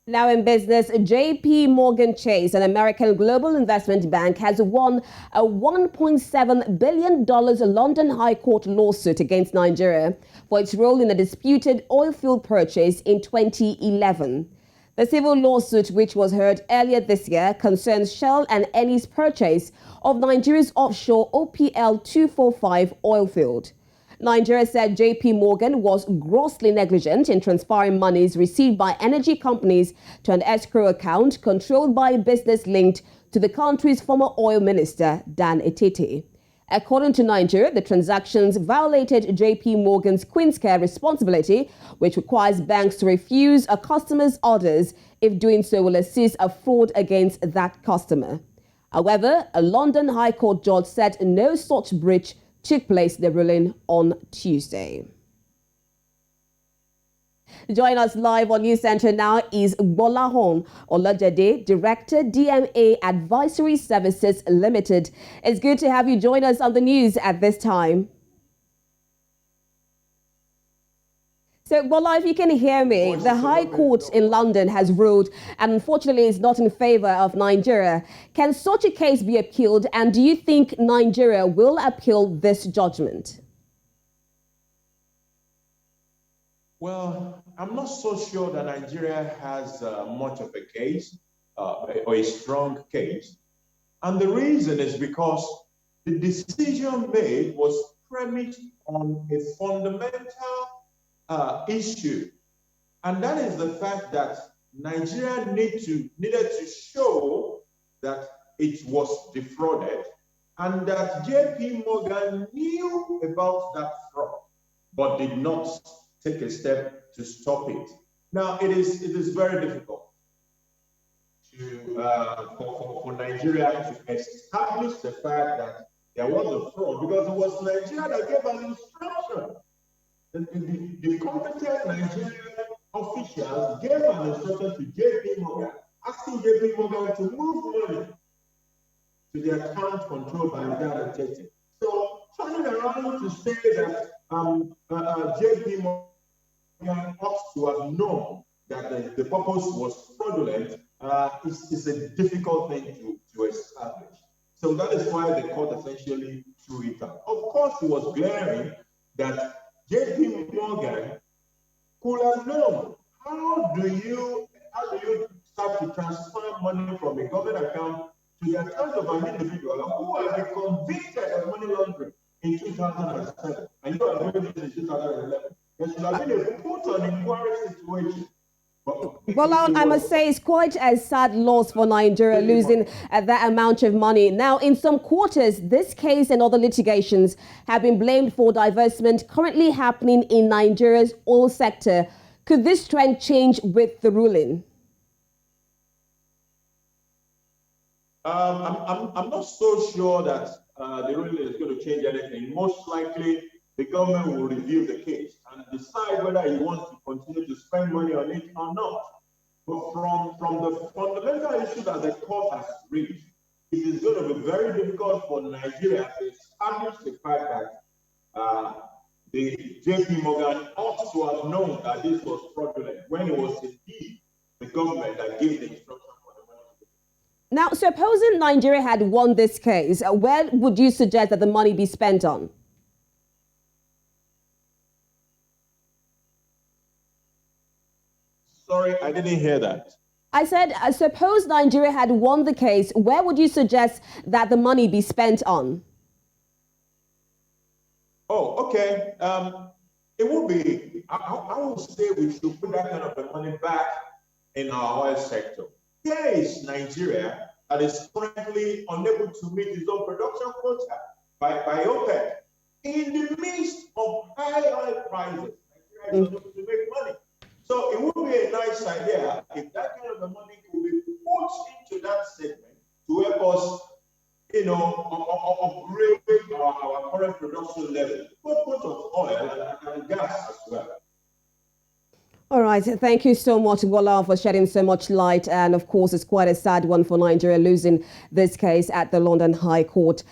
Now in business, JP Morgan Chase, an American global investment bank, has won a $1.7 billion London High Court lawsuit against Nigeria for its role in a disputed oilfield purchase in 2011. The civil lawsuit, which was heard earlier this year, concerns Shell and Eni's purchase of Nigeria's offshore OPL 245 oilfield. Nigeria said JP Morgan was grossly negligent in transferring monies received by energy companies to an escrow account controlled by a business linked to the country's former oil minister, Dan Etete. According to Nigeria, the transactions violated JP Morgan's Queen's Care responsibility, which requires banks to refuse a customer's orders if doing so will assist a fraud against that customer. However, a London High Court judge said no such breach took place, the ruling on Tuesday. Joining us live on News Center now is Gbolahan Olojede, Director, DMA Advisory Services Limited. It's good to have you join us on the news at this time. So, Bola, if you can hear me, the High Court in London has ruled, and unfortunately is not in favor of Nigeria. Can such a case be appealed, and do you think Nigeria will appeal this judgment? Well, I'm not so sure that Nigeria has much of a case or a strong case. And the reason is because the decision made was premised on a fundamental issue, and that is the fact that Nigeria needed to show that it was defrauded and that JP Morgan knew about that fraud but did not take a step to stop it. Now it is very difficult for Nigeria to establish the fact that there was a fraud because it was Nigeria that gave an instruction. The competent Nigerian officials gave an instruction to JP Morgan, asking JP Morgan to move money to the account controlled by Dan Etete. So turning around to say that JP Morgan ought to have known that the purpose was fraudulent is a difficult thing to establish. So that is why the court essentially threw it out. Of course, it was glaring that JP Morgan could have known how do you start to transfer money from a government account to the account of an individual who has been convicted of money laundering in 2007, and you are doing this in 2011. There should have been a put on inquiry situation. Well, I must say it's quite a sad loss for Nigeria losing that amount of money. Now, in some quarters, this case and other litigations have been blamed for divestment currently happening in Nigeria's oil sector. Could this trend change with the ruling? I'm not so sure that the ruling is going to change anything. Most likely, the government will review the case and decide whether he wants to continue to spend money on it or not. But from the fundamental issue that the court has reached, it is going to be very difficult for Nigeria to establish the fact that the JP Morgan ought to have known that this was fraudulent when it was indeed the government that gave the instruction for the money. Now, supposing Nigeria had won this case, where would you suggest that the money be spent on? Sorry, I didn't hear that. I said, suppose Nigeria had won the case, where would you suggest that the money be spent on? Oh, okay. It would be, I would say we should put that kind of the money back in our oil sector. Here is Nigeria that is currently unable to meet its own production quota by OPEC. In the midst of high oil prices, Nigeria is unable to make money. So it would be a nice idea if that kind of money could be put into that segment to help us, upgrade our current production level, both of oil and gas as well. All right. Thank you so much, Gbolahan, for shedding so much light. And of course, it's quite a sad one for Nigeria losing this case at the London High Court.